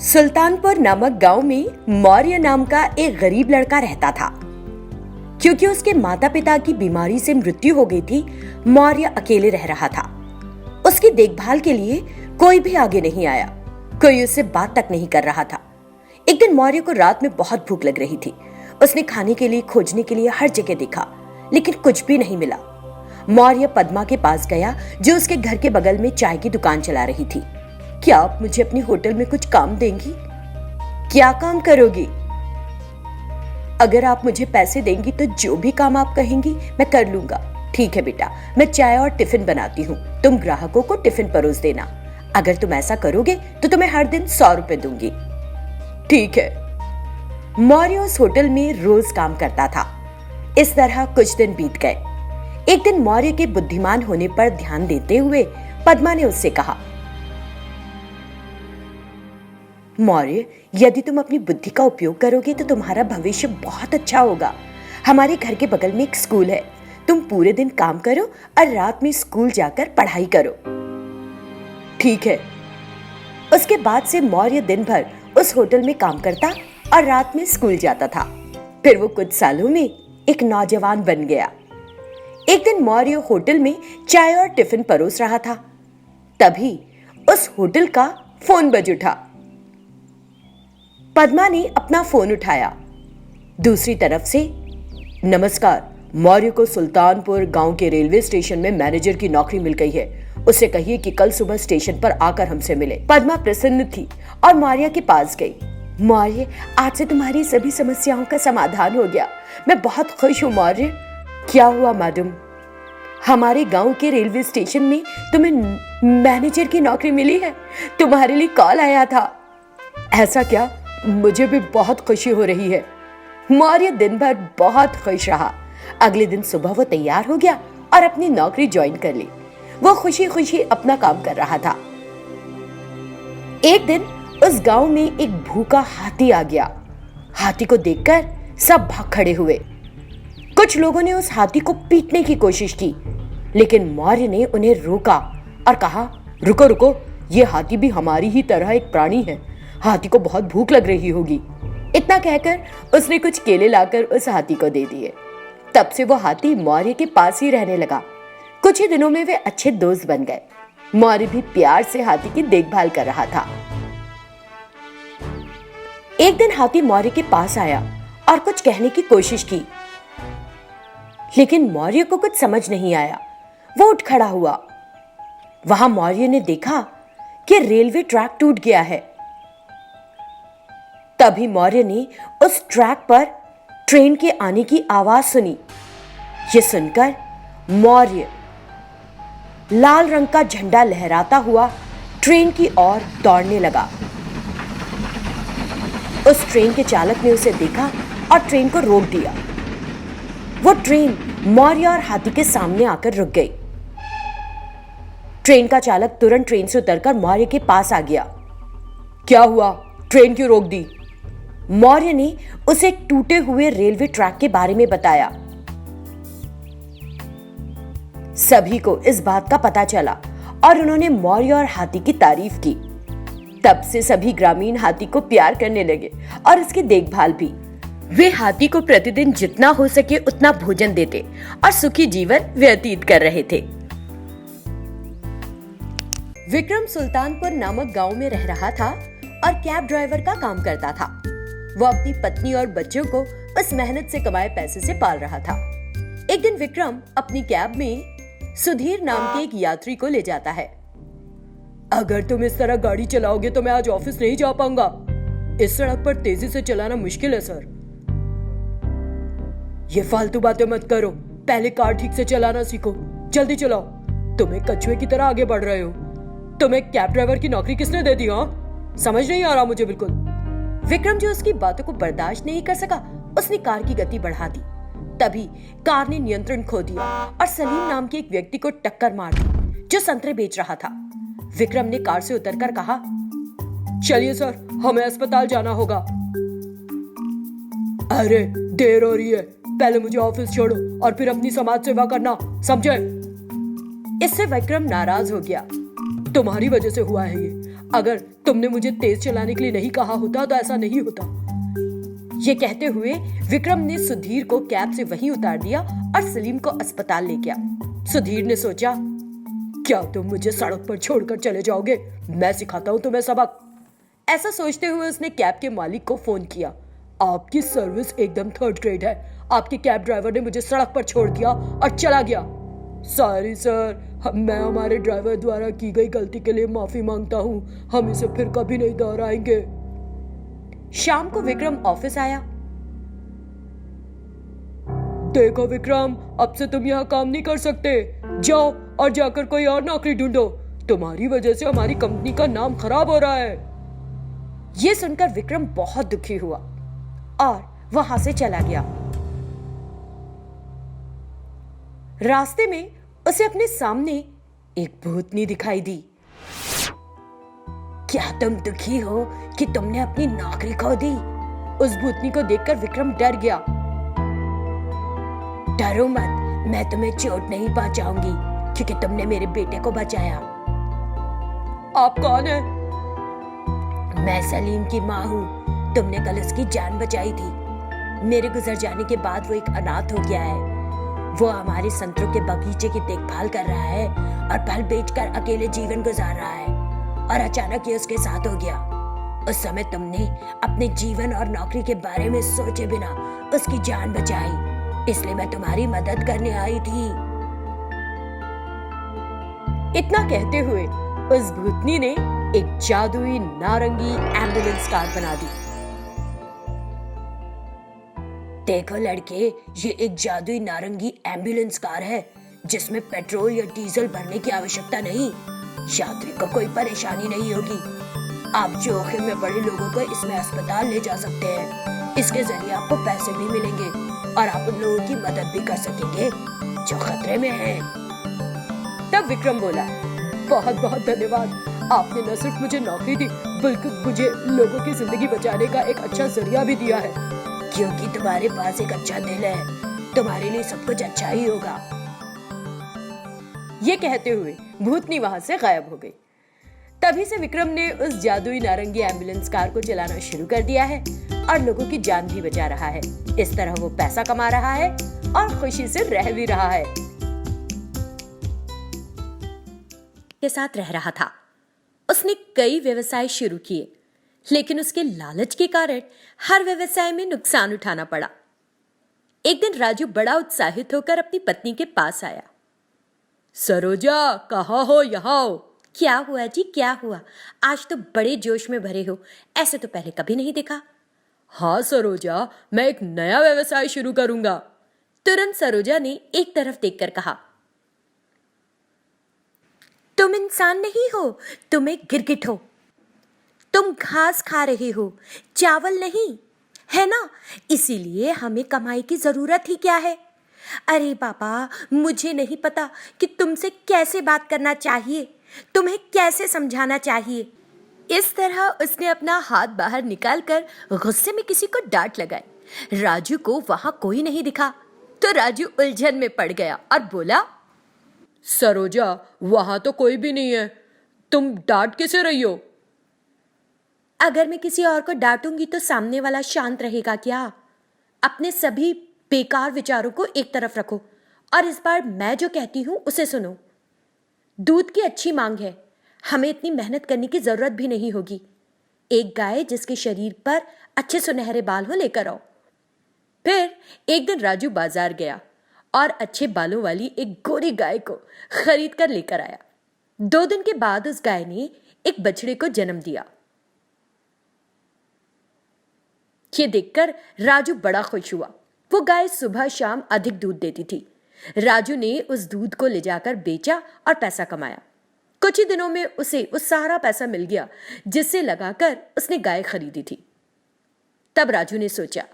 सुल्तानपुर नामक गांव में मौर्य नाम का एक गरीब लड़का रहता था। क्योंकि उसके माता पिता की बीमारी से मृत्यु हो गई थी, मौर्य अकेले रह रहा था। उसकी देखभाल के लिए कोई भी आगे नहीं आया, कोई उससे बात तक नहीं कर रहा था। एक दिन मौर्य को रात में बहुत भूख लग रही थी। उसने खाने के लिए खोजने के लिए हर जगह देखा, लेकिन कुछ भी नहीं मिला। मौर्य पद्मा के पास गया, जो उसके घर के बगल में चाय की दुकान चला रही थी। क्या आप मुझे अपनी होटल में कुछ काम देंगी? क्या काम करोगी? अगर आप मुझे पैसे देंगी तो जो भी काम आप कहेंगी मैं कर लूंगा। ठीक है बेटा, मैं चाय और टिफिन बनाती हूँ, तुम ग्राहकों को टिफिन परोस देना। अगर तुम ऐसा करोगे तो तुम्हें हर दिन 100 रुपए दूंगी। ठीक है। मौर्य उस होटल में रोज काम करता था। इस तरह कुछ दिन बीत गए। एक दिन मौर्य के बुद्धिमान होने पर ध्यान देते हुए पद्मा ने उससे कहा, मौर्य, यदि तुम अपनी बुद्धि का उपयोग करोगे तो तुम्हारा भविष्य बहुत अच्छा होगा। हमारे घर के बगल में एक स्कूल है, तुम पूरे दिन काम करो और रात में स्कूल जाकर पढ़ाई करो। ठीक है। उसके बाद से मौर्य दिन भर उस होटल में काम करता और रात में स्कूल जाता था। फिर वो कुछ सालों में एक नौजवान बन गया। एक दिन मौर्य होटल में चाय और टिफिन परोस रहा था। तभी उस होटल का फोन बज उठा। पद्मा ने अपना फोन उठाया। दूसरी तरफ से, नमस्कार, मौर्य को सुल्तानपुर गांव के रेलवे स्टेशन में मैनेजर की नौकरी मिल गई है। उसे कहिए कि कल सुबह स्टेशन पर आकर हमसे मिले। पद्मा प्रसन्न थी और मौर्य के पास गई। मौर्य, आज से तुम्हारी सभी समस्याओं का समाधान हो गया। मैं बहुत खुश हूँ मौर्य। क्या हुआ मैडम? हमारे गांव के रेलवे स्टेशन में तुम्हें मैनेजर की नौकरी मिली है। तुम्हारे लिए कॉल आया था। ऐसा क्या? मुझे भी बहुत खुशी हो रही है। मौर्य दिन भर बहुत खुश रहा। अगले दिन सुबह वो तैयार हो गया और अपनी नौकरी ज्वाइन कर ली। वो खुशी खुशी अपना काम कर रहा था। एक दिन उस गांव में एक भूखा हाथी आ गया। हाथी को देखकर सब भाग खड़े हुए। कुछ लोगों ने उस हाथी को पीटने की कोशिश की, लेकिन मौर्य ने उन्हें रोका और कहा, रुको रुको, ये हाथी भी हमारी ही तरह एक प्राणी है। हाथी को बहुत भूख लग रही होगी। इतना कहकर उसने कुछ केले लाकर उस हाथी को दे दिए। तब से वो हाथी मौर्य के पास ही रहने लगा। कुछ ही दिनों में वे अच्छे दोस्त बन गए। मौर्य भी प्यार से हाथी की देखभाल कर रहा था। एक दिन हाथी मौर्य के पास आया और कुछ कहने की कोशिश की, लेकिन मौर्य को कुछ समझ नहीं आया। वो उठ खड़ा हुआ। वहां मौर्य ने देखा कि रेलवे ट्रैक टूट गया है। तभी मौर्य ने उस ट्रैक पर ट्रेन के आने की आवाज सुनी। ये सुनकर मौर्य लाल रंग का झंडा लहराता हुआ ट्रेन की ओर दौड़ने लगा। उस ट्रेन के चालक ने उसे देखा और ट्रेन को रोक दिया। वो ट्रेन मौर्य और हाथी के सामने आकर रुक गई। ट्रेन का चालक तुरंत ट्रेन से उतरकर मौर्य के पास आ गया। क्या हुआ? ट्रेन क्यों रोक दी? मौर्य ने उसे टूटे हुए रेलवे ट्रैक के बारे में बताया। सभी को इस बात का पता चला और उन्होंने मौर्य और हाथी की तारीफ की। तब से सभी ग्रामीण हाथी को प्यार करने लगे और उसकी देखभाल भी। वे हाथी को प्रतिदिन जितना हो सके उतना भोजन देते और सुखी जीवन व्यतीत कर रहे थे। विक्रम सुल्तानपुर नामक गांव में रह रहा था और कैब ड्राइवर का काम करता था। वो अपनी पत्नी और बच्चों को उस मेहनत से कमाए पैसे से पाल रहा था। एक दिन विक्रम अपनी कैब में सुधीर नाम के एक यात्री को ले जाता है। अगर तुम इस तरह गाड़ी चलाओगे तो मैं आज ऑफिस नहीं जा पाऊंगा। इस सड़क पर तेजी से चलाना मुश्किल है सर। ये फालतू बातें मत करो, पहले कार ठीक से चलाना सीखो। जल्दी चलाओ, तुम एक कछुए की तरह आगे बढ़ रहे हो। तुम्हें कैब ड्राइवर की नौकरी किसने दे दी? हाँ, समझ नहीं आ रहा मुझे बिल्कुल। विक्रम जो उसकी बातों को बर्दाश्त नहीं कर सका, उसने कार की गति बढ़ा दी। तभी कार ने नियंत्रण खो दिया और सलीम नाम के एक व्यक्ति को टक्कर मार दी, जो संतरे बेच रहा था। विक्रम ने कार से उतरकर कहा, चलिए सर, हमें अस्पताल जाना होगा। अरे देर हो रही है, पहले मुझे ऑफिस छोड़ो और फिर अपनी समाज सेवा करना, समझे? इससे विक्रम नाराज हो गया। तुम्हारी वजह से हुआ है ये। अगर तुमने मुझे तेज चलाने के लिए नहीं कहा होता तो ऐसा नहीं होता। ये कहते हुए विक्रम ने सुधीर को कैब से वहीं उतार दिया और सलीम को अस्पताल ले गया। सुधीर ने सोचा, क्या तुम मुझे सड़क पर छोड़कर चले जाओगे? मैं सिखाता हूं तुम्हें सबक। ऐसा सोचते हुए उसने कैब के मालिक को फोन किया। आपकी सर्विस एकदम थर्ड ग्रेड है। आपके कैब ड्राइवर ने मुझे सड़क पर छोड़ दिया और चला गया। सॉरी सर, मैं हमारे ड्राइवर द्वारा की गई गलती के लिए माफी मांगता हूँ। हम इसे फिर कभी नहीं दोहराएंगे। शाम को विक्रम ऑफिस आया। देखो विक्रम, अब से तुम यहाँ काम नहीं कर सकते। जाओ और जाकर कोई और नौकरी ढूंढो। तुम्हारी वजह से हमारी कंपनी का नाम खराब हो रहा है। ये सुनकर विक्रम बहुत दुखी हुआ और वहां से चला गया। रास्ते में उसे अपने सामने एक भूतनी दिखाई दी। क्या तुम दुखी हो कि तुमने अपनी नौकरी खो दी? उस भूतनी को देखकर विक्रम डर गया। डरो मत, मैं तुम्हें चोट नहीं पहुंचाऊंगी क्योंकि तुमने मेरे बेटे को बचाया। आप कौन है? मैं सलीम की माँ हूँ। तुमने कल उसकी जान बचाई थी। मेरे गुजर जाने के बाद वो एक अनाथ हो गया है। वो हमारे संतरों के बगीचे की देखभाल कर रहा है और फल बेचकर अकेले जीवन गुजार रहा है और अचानक ये उसके साथ हो गया। उस समय तुमने अपने जीवन और नौकरी के बारे में सोचे बिना उसकी जान बचाई, इसलिए मैं तुम्हारी मदद करने आई थी। इतना कहते हुए उस भूतनी ने एक जादुई नारंगी एम्बुलेंस कार बना दी। देखो लड़के, ये एक जादुई नारंगी एम्बुलेंस कार है जिसमें पेट्रोल या डीजल भरने की आवश्यकता नहीं। यात्री को कोई परेशानी नहीं होगी। आप जोखिम में पड़े लोगों को इसमें अस्पताल ले जा सकते हैं। इसके जरिए आपको पैसे भी मिलेंगे और आप उन लोगों की मदद भी कर सकेंगे जो खतरे में हैं। तब विक्रम बोला, बहुत बहुत धन्यवाद। आपने न सिर्फ मुझे नौकरी दी बल्कि मुझे लोगों की जिंदगी बचाने का एक अच्छा जरिया भी दिया है। क्योंकि तुम्हारे पास एक अच्छा दिल है, तुम्हारे लिए सब कुछ अच्छा ही होगा। ये कहते हुए भूतनी वहां से गायब हो गई। तभी से विक्रम ने उस जादुई नारंगी एम्बुलेंस कार को चलाना शुरू कर दिया है और लोगों की जान भी बचा रहा है। इस तरह वो पैसा कमा रहा है और खुशी से रह भी रहा है। के साथ रह रहा था। उसने कई व्यवसाय शुरू किए, लेकिन उसके लालच के कारण हर व्यवसाय में नुकसान उठाना पड़ा। एक दिन राजू बड़ा उत्साहित होकर अपनी पत्नी के पास आया। सरोजा, कहाँ हो? यहाँ आओ। क्या हुआ जी, क्या हुआ? आज तो बड़े जोश में भरे हो, ऐसे तो पहले कभी नहीं देखा। हाँ सरोजा, मैं एक नया व्यवसाय शुरू करूंगा। तुरंत सरोजा ने एक तरफ देखकर कहा। तुम इंसान नहीं हो, तुम एक गिरगिट हो। तुम घास खा रहे हो, चावल नहीं, है ना? इसीलिए हमें कमाई की जरूरत ही क्या है? अरे बाबा, मुझे नहीं पता कि तुमसे कैसे बात करना चाहिए, तुम्हें कैसे समझाना चाहिए। इस तरह उसने अपना हाथ बाहर निकालकर गुस्से में किसी को डांट लगाई। राजू को वहां कोई नहीं दिखा तो राजू उलझन में पड़ गया और बोला, सरोजा, वहां तो कोई भी नहीं है, तुम डांट किसे रही हो? अगर मैं किसी और को डांटूंगी तो सामने वाला शांत रहेगा क्या? अपने सभी बेकार विचारों को एक तरफ रखो और इस बार मैं जो कहती हूं उसे सुनो। दूध की अच्छी मांग है, हमें इतनी मेहनत करने की जरूरत भी नहीं होगी। एक गाय जिसके शरीर पर अच्छे सुनहरे बाल हो लेकर आओ। फिर एक दिन राजू बाजार गया और अच्छे बालों वाली एक गोरी गाय को खरीद कर लेकर आया। 2 दिन के बाद उस गाय ने एक बछड़े को जन्म दिया। ये देखकर राजू बड़ा खुश हुआ। वो गाय सुबह शाम अधिक दूध देती थी। राजू ने उस दूध को ले जाकर बेचा और पैसा कमाया। कुछ ही दिनों में उसे वो सारा पैसा मिल गया जिससे लगाकर उसने गाय खरीदी थी। तब राजू ने सोचा,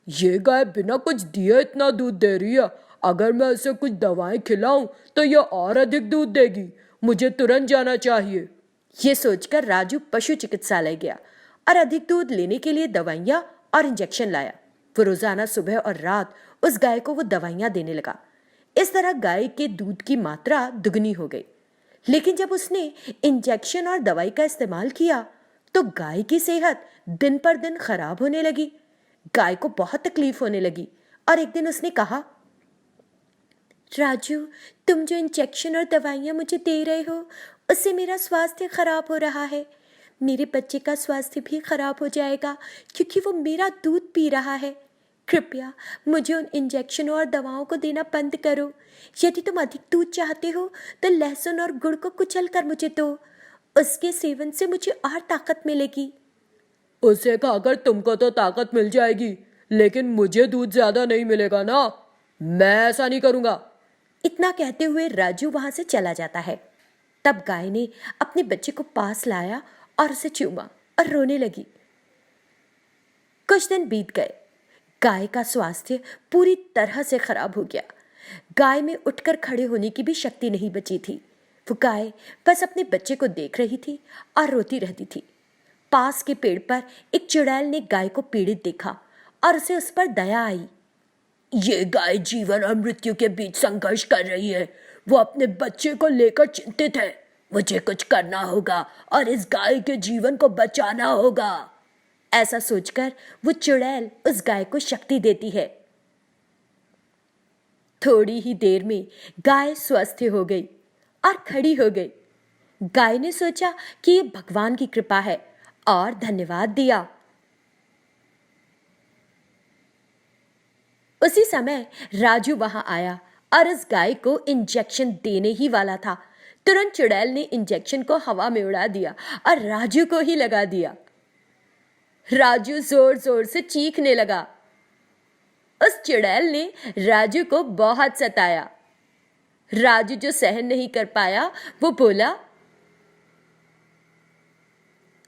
ये गाय बिना कुछ दिए इतना दूध दे रही है, अगर मैं इसे कुछ दवाएं खिलाऊं तो यह और अधिक दूध देगी। मुझे तुरंत जाना चाहिए। ये सोचकर राजू पशु चिकित्सालय गया और अधिक दूध लेने के लिए दवाइयां और इंजेक्शन लाया। वो रोजाना सुबह और रात उस गाय को वो दवाइयां देने लगा। इस तरह गाय के दूध की मात्रा दुगनी हो गई। लेकिन जब उसने इंजेक्शन और दवाई का इस्तेमाल किया तो गाय की सेहत दिन पर दिन खराब होने लगी। गाय को बहुत तकलीफ होने लगी और एक दिन उसने कहा, राजू, तुम जो इंजेक्शन और दवाइयाँ मुझे दे रहे हो उससे मेरा स्वास्थ्य खराब हो रहा है। मेरे बच्चे का स्वास्थ्य भी खराब हो जाएगा क्योंकि वो मेरा दूध पी रहा है। कृपया मुझे उन इंजेक्शनों और दवाओं को देना बंद करो। यदि तुम अधिक दूध चाहते हो तो लहसुन और गुड़ को कुचल कर मुझे दो। उसके सेवन से मुझे और ताकत मिलेगी। उसे खाकर तुमको तो ताकत मिल जाएगी, लेकिन मुझे दूध ज्यादा नहीं मिलेगा ना। मैं ऐसा नहीं करूंगा। इतना कहते हुए राजू वहां से चला जाता है। तब गाय ने अपने बच्चे को पास लाया और उसे चूमा और रोने लगी। कुछ दिन बीत गए। गाय का स्वास्थ्य पूरी तरह से खराब हो गया। गाय में उठकर खड़े होने की भी शक्ति नहीं बची थी। वो गाय बस अपने बच्चे को देख रही थी और रोती रहती थी। पास के पेड़ पर एक चुड़ैल ने गाय को पीड़ित देखा और उसे उस पर दया आई। ये गाय जीवन और मृत्यु के बीच संघर्ष कर रही है। वो अपने बच्चे को लेकर चिंतित है। मुझे कुछ करना होगा और इस गाय के जीवन को बचाना होगा। ऐसा सोचकर वो चुड़ैल उस गाय को शक्ति देती है। थोड़ी ही देर में गाय स्वस्थ हो गई और खड़ी हो गई। गाय ने सोचा कि ये भगवान की कृपा है और धन्यवाद दिया। उसी समय राजू वहां आया और उस गाय को इंजेक्शन देने ही वाला था। तुरंत चुड़ैल ने इंजेक्शन को हवा में उड़ा दिया और राजू को ही लगा दिया। राजू जोर जोर से चीखने लगा। उस चुड़ैल ने राजू को बहुत सताया। राजू जो सहन नहीं कर पाया वो बोला,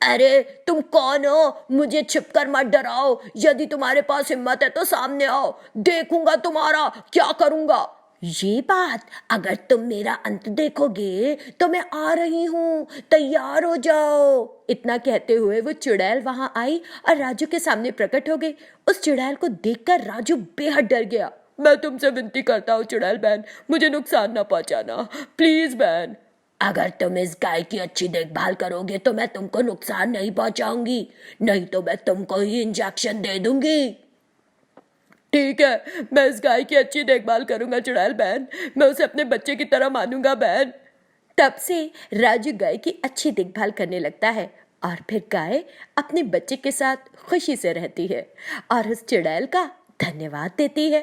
अरे तुम कौन हो? मुझे छिपकर मत डराओ। यदि तुम्हारे पास हिम्मत है तो सामने आओ, देखूंगा तुम्हारा क्या करूंगा। ये बात, अगर तुम मेरा अंत देखोगे तो मैं आ रही हूँ, तैयार हो जाओ। इतना कहते हुए वो चुड़ैल वहां आई और राजू के सामने प्रकट हो गई। उस चुड़ैल को देखकर राजू बेहद डर गया। मैं तुमसे विनती करता हूँ चुड़ैल बहन, मुझे नुकसान ना पहुंचाना, प्लीज बहन। अगर तुम इस गाय की अच्छी देखभाल करोगे तो मैं तुमको नुकसान नहीं पहुंचाऊंगी, नहीं तो मैं तुमको ही इंजेक्शन दे दूंगी। ठीक है, मैं इस गाय की अच्छी देखभाल करूंगा चुड़ैल बहन। मैं उसे अपने बच्चे की तरह मानूंगा बहन। तब से राजू गाय की अच्छी देखभाल करने लगता है और फिर गाय अपने बच्चे के साथ खुशी से रहती है और उस चुड़ैल का धन्यवाद देती है।